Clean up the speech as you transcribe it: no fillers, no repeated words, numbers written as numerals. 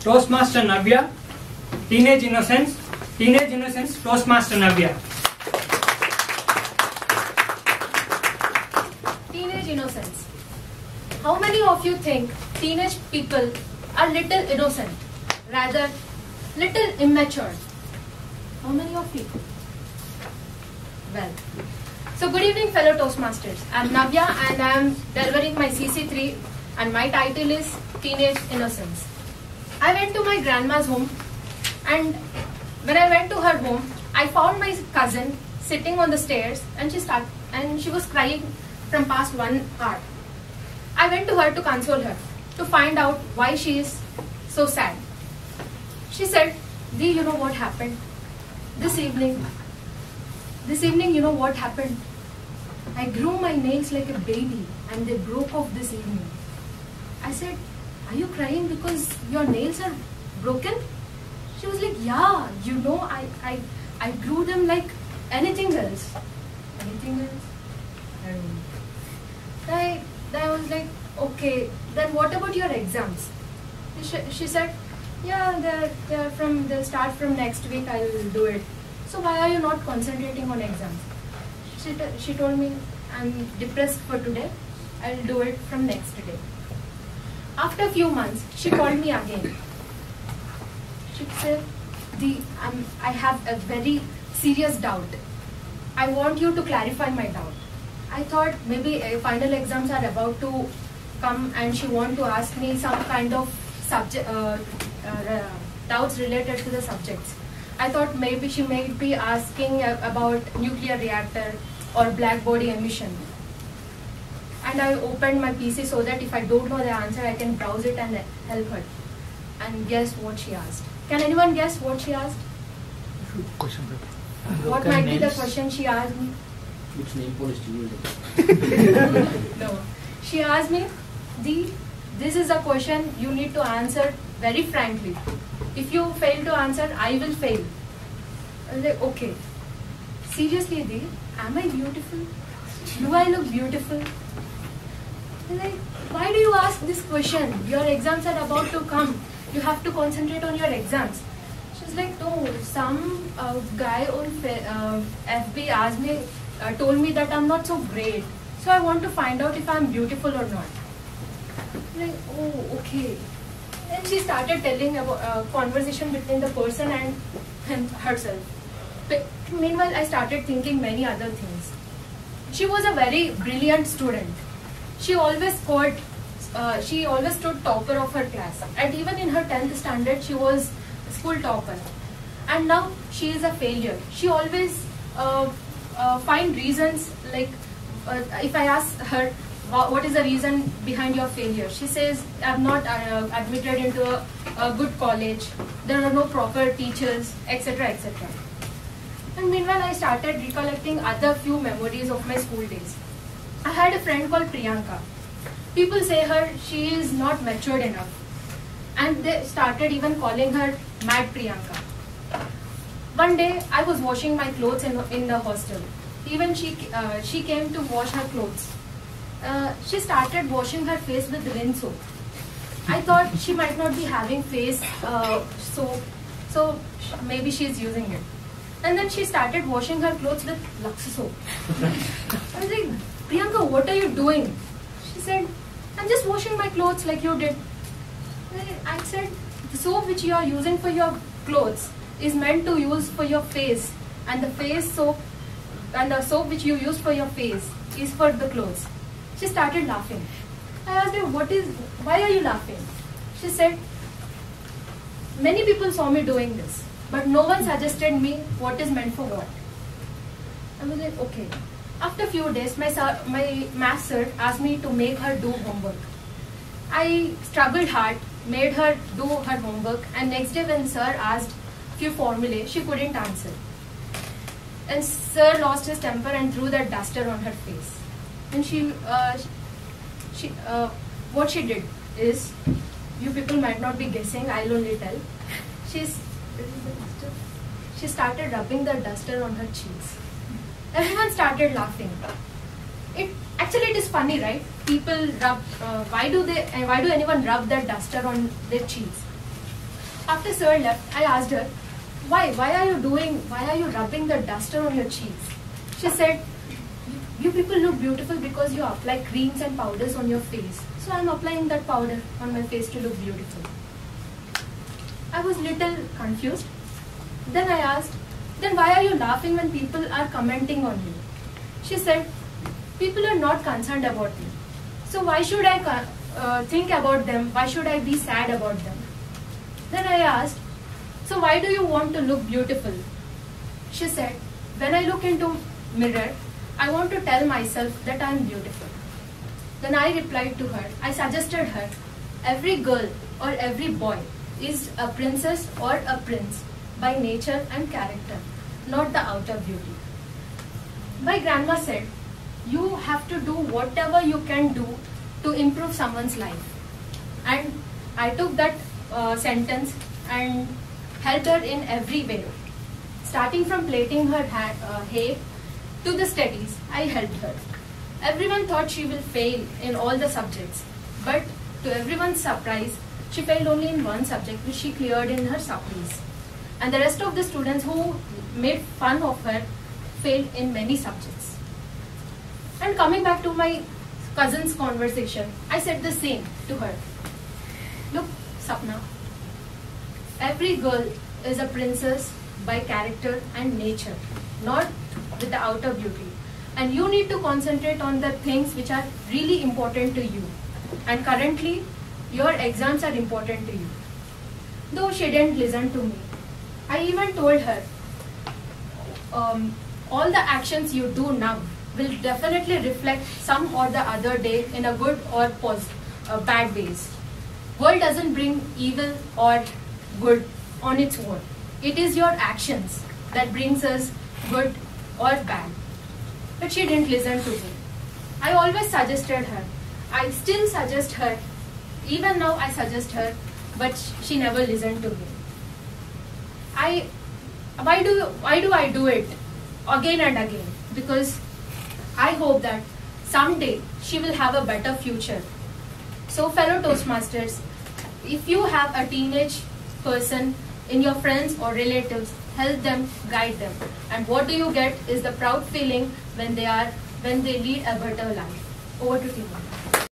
Toastmaster Navya, Teenage Innocence, Toastmaster Navya. Teenage innocence. How many of you think teenage people are little innocent, rather little immature? How many of you? Well, so good evening fellow Toastmasters. I am Navya and I am delivering my CC-3 and my title is Teenage Innocence. I went to my grandma's home, and when I went to her home, I found my cousin sitting on the stairs and she was crying from past 1 hour. I went to her to console her, to find out why she is so sad. She said, Dee, you know what happened? This evening, you know what happened? I grew my nails like a baby and they broke off this evening. I said, are you crying because your nails are broken? She was like, yeah, you know, I grew them like anything else. Anything else? I was like, okay, then what about your exams? She said, yeah, they'll start from next week, I will do it. So why are you not concentrating on exams? She told me, I'm depressed for today, I'll do it from next day. After a few months, she called me again. She said, I have a very serious doubt. I want you to clarify my doubt. I thought maybe final exams are about to come and she want to ask me some kind of subject doubts related to the subjects. I thought maybe she may be asking about nuclear reactor or black body emission. And I opened my PC so that if I don't know the answer, I can browse it and help her. And guess what she asked? Can anyone guess what she asked? Question paper. What might be the question she asked me? Which nail polish do you use? No. She asked me, Dee, this is a question you need to answer very frankly. If you fail to answer, I will fail. I was like, okay. Seriously, Dee, am I beautiful? Do I look beautiful? I was like, why do you ask this question? Your exams are about to come. You have to concentrate on your exams. She's like, no, some guy on FB asked me, told me that I'm not so great. So I want to find out if I'm beautiful or not. I'm like, oh, okay. And she started telling about a conversation between the person and herself. But meanwhile, I started thinking many other things. She was a very brilliant student. She always scored, she always stood topper of her class. And even in her 10th standard, she was school topper. And now she is a failure. She always find reasons, like if I ask her, what is the reason behind your failure? She says, I'm not admitted into a good college, there are no proper teachers, etc., etc. And meanwhile, I started recollecting other few memories of my school days. I had a friend called Priyanka. People say she is not matured enough. And they started even calling her Mad Priyanka. One day, I was washing my clothes in the hostel. Even she came to wash her clothes. She started washing her face with rinse soap. I thought she might not be having face soap, so maybe she's using it. And then she started washing her clothes with Lux soap. I was like, Priyanka, what are you doing? She said, I'm just washing my clothes like you did. I said, the soap which you are using for your clothes is meant to use for your face, and the face soap and the soap which you use for your face is for the clothes. She started laughing. I asked her, why are you laughing? She said, many people saw me doing this, but no one suggested me what is meant for what. I was like, okay. After a few days, my maths sir asked me to make her do homework. I struggled hard, made her do her homework, and next day when sir asked few formulae, she couldn't answer. And sir lost his temper and threw that duster on her face. And what she did is, you people might not be guessing, I'll only tell. She started rubbing the duster on her cheeks. Everyone started laughing. Actually it is funny, right? People rub. Why do anyone rub that duster on their cheeks? After sir left, I asked her, why are you rubbing the duster on your cheeks? She said, you people look beautiful because you apply creams and powders on your face. So I'm applying that powder on my face to look beautiful. I was little confused. Then I asked, then why are you laughing when people are commenting on you? She said, people are not concerned about me. So why should I think about them? Why should I be sad about them? Then I asked, so why do you want to look beautiful? She said, when I look into mirror, I want to tell myself that I am beautiful. Then I replied to her, I suggested her, every girl or every boy is a princess or a prince by nature and character, not the outer beauty. My grandma said, you have to do whatever you can do to improve someone's life. And I took that sentence and helped her in every way. Starting from plaiting her hair to the studies, I helped her. Everyone thought she will fail in all the subjects, but to everyone's surprise, she failed only in one subject, which she cleared in her supplies. And the rest of the students who made fun of her failed in many subjects. And coming back to my cousin's conversation, I said the same to her. Look, Sapna, every girl is a princess by character and nature, not with the outer beauty. And you need to concentrate on the things which are really important to you. And currently, your exams are important to you. Though she didn't listen to me. I even told her, all the actions you do now will definitely reflect some or the other day in a good or bad ways. World doesn't bring evil or good on its own. It is your actions that brings us good or bad. But she didn't listen to me. I always suggested her. I still suggest her. Even now I suggest her, but she never listened to me. Why do I do it again and again? Because I hope that someday she will have a better future. So fellow Toastmasters, if you have a teenage person in your friends or relatives, help them, guide them. And what do you get is the proud feeling when they lead a better life. Over to Tima.